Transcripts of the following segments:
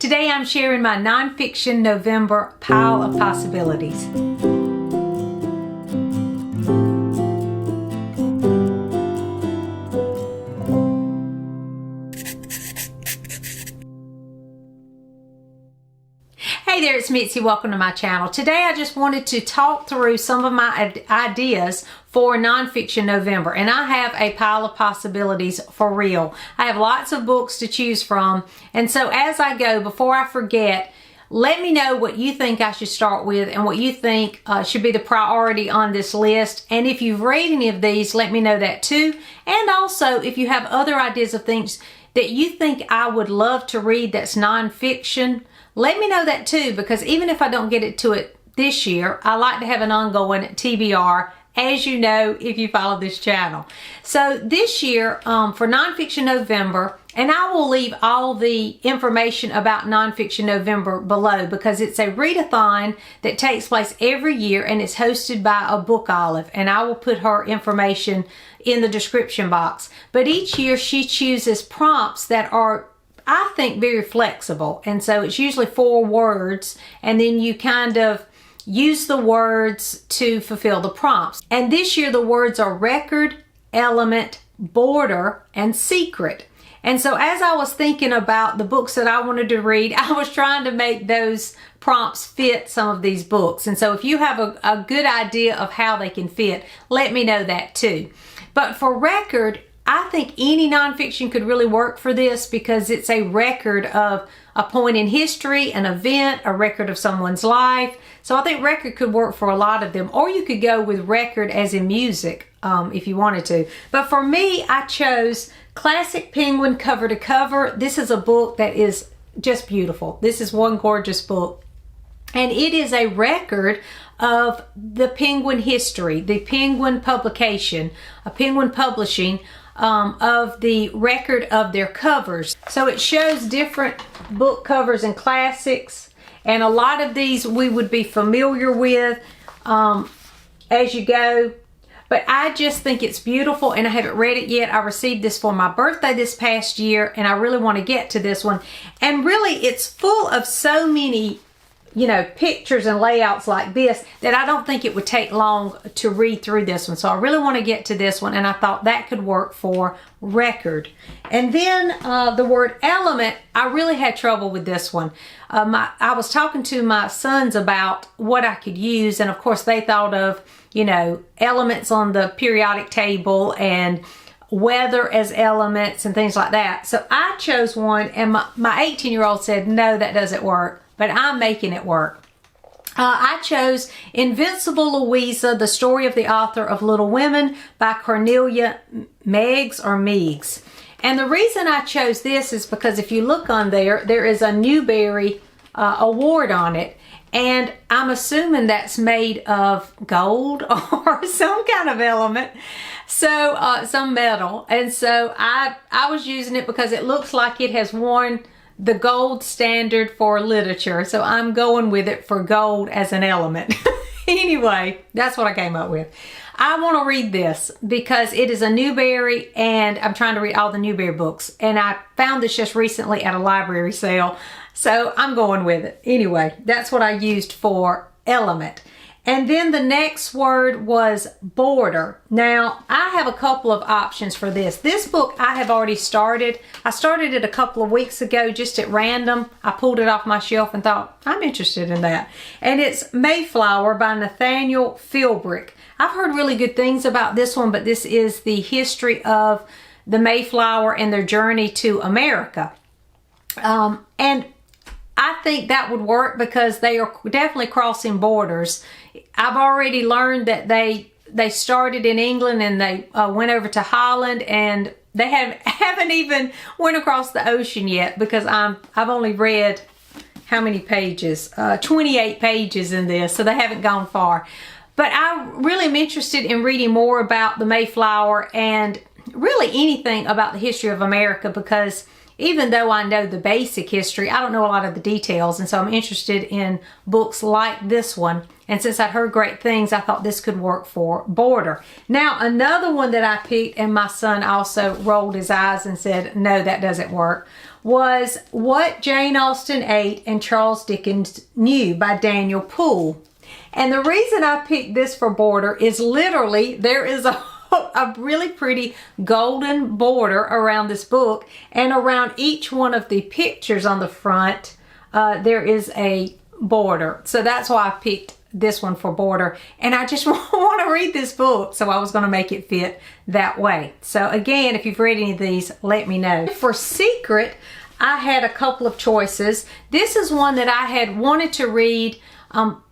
Today I'm sharing my Nonfiction November pile of possibilities. Hey there, it's Mitzi. Welcome to my channel. Today I just wanted to talk through some of my ideas for Nonfiction November, and I have a pile of possibilities for real. I have lots of books to choose from, and so as I go, before I forget, let me know what you think I should start with and what you think should be the priority on this list. And if you've read any of these, let me know that too. And also, if you have other ideas of things that you think I would love to read that's nonfiction, let me know that too, because even if I don't get it to it this year, I like to have an ongoing TBR, as you know, if you follow this channel. So this year, for Nonfiction November, and I will leave all the information about Nonfiction November below because it's a readathon that takes place every year and it's hosted by a book olive, and I will put her information in the description box. But each year she chooses prompts that are, I think, very flexible, and so it's usually 4 words, and then you kind of use the words to fulfill the prompts. And this year the words are record, element, border, and secret. And so as I was thinking about the books that I wanted to read, I was trying to make those prompts fit some of these books. And so if you have a good idea of how they can fit, let me know that too. But for record, I think any nonfiction could really work for this because it's a record of a point in history, an event, a record of someone's life. So I think record could work for a lot of them. Or you could go with record as in music if you wanted to. But for me, I chose Classic Penguin Cover to Cover. This is a book that is just beautiful. This is one gorgeous book. And it is a record of the Penguin history, the Penguin publication, a Penguin publishing, of the record of their covers. So it shows different book covers and classics, and a lot of these we would be familiar with as you go. But I just think it's beautiful, and I haven't read it yet. I received this for my birthday this past year, and I really want to get to this one. And really, it's full of so many, you know, pictures and layouts like this that I don't think it would take long to read through this one. So I really want to get to this one, and I thought that could work for record. And then the word element, I really had trouble with this one. I was talking to my sons about what I could use, and of course they thought of, you know, elements on the periodic table and weather as elements and things like that. So I chose one, and my 18-year-old said, no, that doesn't work. But I'm making it work. I chose Invincible Louisa, the story of the author of Little Women by Cornelia Meigs or Meigs. And the reason I chose this is because if you look on there, there is a Newbery award on it. And I'm assuming that's made of gold or some kind of element. So, some metal. And so I was using it because it looks like it has won the gold standard for literature. So I'm going with it for gold as an element. Anyway, that's what I came up with. I want to read this because it is a Newbery, and I'm trying to read all the Newbery books. And I found this just recently at a library sale. So I'm going with it. Anyway, that's what I used for element. And then the next word was border. Now, I have a couple of options for this. This book I have already started. I started it a couple of weeks ago just at random. I pulled it off my shelf and thought, I'm interested in that. And it's Mayflower by Nathaniel Philbrick. I've heard really good things about this one, but this is the history of the Mayflower and their journey to America. And I think that would work because they are definitely crossing borders. I've already learned that they started in England and they went over to Holland, and they haven't even went across the ocean yet because I've only read how many pages? 28 pages in this, so they haven't gone far. But I really am interested in reading more about the Mayflower and really anything about the history of America, because even though I know the basic history, I don't know a lot of the details, and so I'm interested in books like this one. And since I'd heard great things, I thought this could work for border. Now, another one that I picked, and my son also rolled his eyes and said, no, that doesn't work, was What Jane Austen Ate and Charles Dickens Knew by Daniel Poole. And the reason I picked this for border is literally there is a really pretty golden border around this book, and around each one of the pictures on the front there is a border. So that's why I picked this one for border, and I just want to read this book, so I was going to make it fit that way. So again, if you've read any of these, let me know. For secret, I had a couple of choices. This is one that I had wanted to read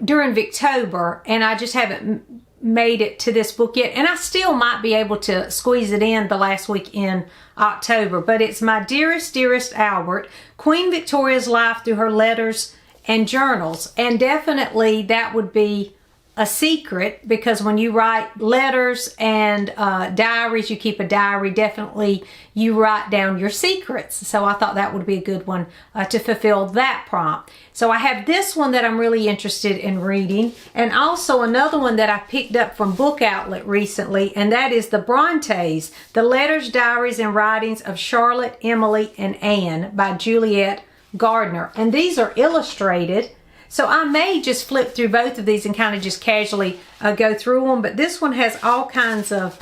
during Victober, and I just haven't made it to this book yet, and I still might be able to squeeze it in the last week in October. But it's My Dearest, Dearest Albert, Queen Victoria's Life Through Her Letters and Journals. And definitely that would be a secret, because when you write letters and diaries, you keep a diary, definitely you write down your secrets. So I thought that would be a good one to fulfill that prompt. So I have this one that I'm really interested in reading, and also another one that I picked up from Book Outlet recently, and that is the Brontes, The Letters, Diaries, and Writings of Charlotte, Emily, and Anne by Juliet Gardner. And these are illustrated, so I may just flip through both of these and kind of just casually go through them. But this one has all kinds of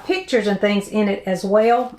pictures and things in it as well.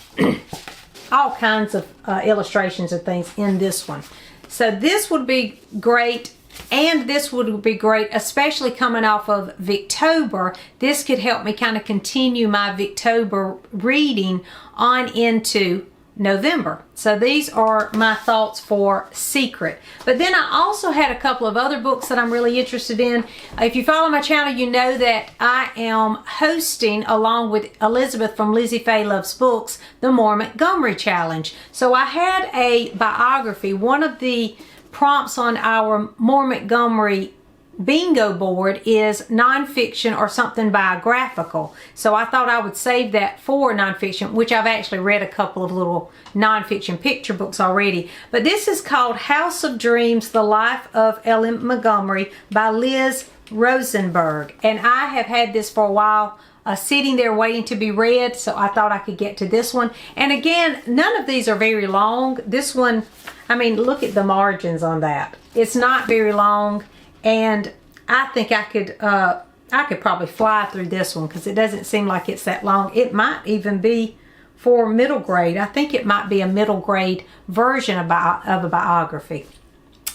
All kinds of illustrations and things in this one. So this would be great, and this would be great, especially coming off of Victober. This could help me kind of continue my Victober reading on into November. So these are my thoughts for secret. But then I also had a couple of other books that I'm really interested in. If you follow my channel, you know that I am hosting, along with Elizabeth from Lizzie Faye Loves Books, the More Montgomery Challenge. So I had a biography. One of the prompts on our More Montgomery bingo board is nonfiction or something biographical. So I thought I would save that for nonfiction, which I've actually read a couple of little nonfiction picture books already. But this is called House of Dreams, The Life of Ellen Montgomery by Liz Rosenberg. And I have had this for a while, sitting there waiting to be read, so I thought I could get to this one. And again, none of these are very long. This one, I mean, look at the margins on that. It's not very long. And I think I could probably fly through this one, because it doesn't seem like it's that long. It might even be for middle grade. I think it might be a middle grade version of a biography.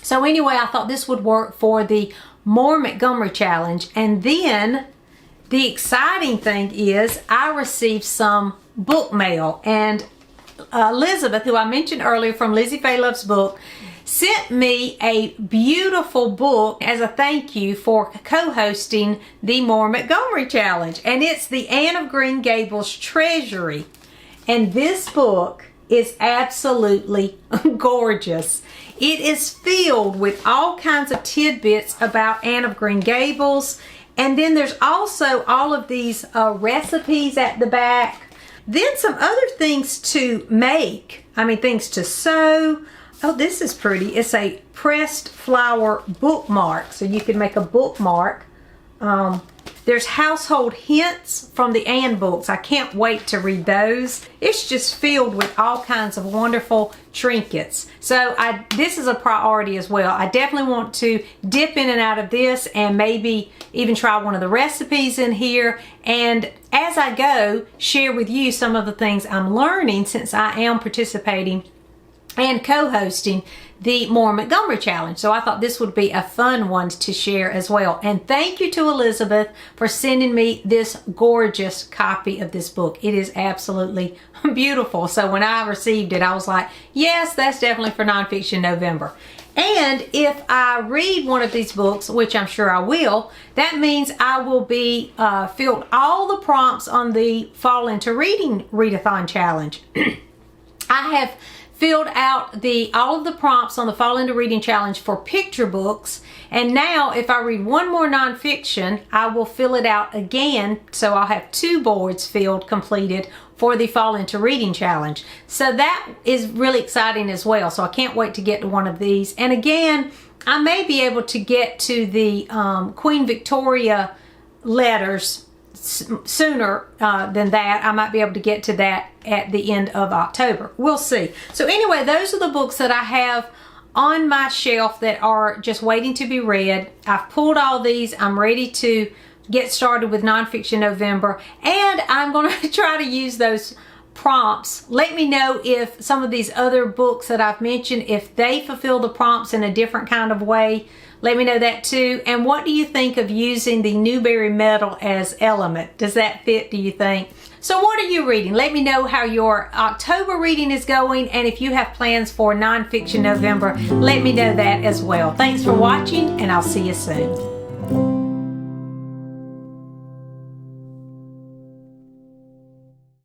So anyway, I thought this would work for the More Montgomery Challenge. And then the exciting thing is I received some book mail, and Elizabeth, who I mentioned earlier from Lizzie Faye Loves Book, sent me a beautiful book as a thank you for co-hosting the More Montgomery Challenge. And it's the Anne of Green Gables Treasury. And this book is absolutely gorgeous. It is filled with all kinds of tidbits about Anne of Green Gables. And then there's also all of these recipes at the back. Then some other things to make. I mean, things to sew. Oh, this is pretty. It's a pressed flower bookmark. So you can make a bookmark. There's household hints from the Anne books. I can't wait to read those. It's just filled with all kinds of wonderful trinkets. So this is a priority as well. I definitely want to dip in and out of this, and maybe even try one of the recipes in here. And as I go, share with you some of the things I'm learning, since I am participating and co-hosting the More Montgomery Challenge. So I thought this would be a fun one to share as well. And thank you to Elizabeth for sending me this gorgeous copy of this book. It is absolutely beautiful. So when I received it, I was like, yes, that's definitely for Nonfiction November. And if I read one of these books, which I'm sure I will, that means I will be filled all the prompts on the Fall Into Reading Readathon Challenge. I have filled out all of the prompts on the Fall Into Reading Challenge for picture books, and now if I read one more nonfiction, I will fill it out again, so I'll have 2 boards filled, completed for the Fall Into Reading Challenge. So that is really exciting as well, so I can't wait to get to one of these. And again, I may be able to get to the Queen Victoria letters sooner than that. I might be able to get to that at the end of October. We'll see. So anyway, those are the books that I have on my shelf that are just waiting to be read. I've pulled all these. I'm ready to get started with Nonfiction November, and I'm going to try to use those prompts. Let me know if some of these other books that I've mentioned, if they fulfill the prompts in a different kind of way. Let me know that too. And what do you think of using the Newbery Metal as element? Does that fit, do you think? So what are you reading? Let me know how your October reading is going, and if you have plans for Nonfiction November, let me know that as well. Thanks for watching, and I'll see you soon.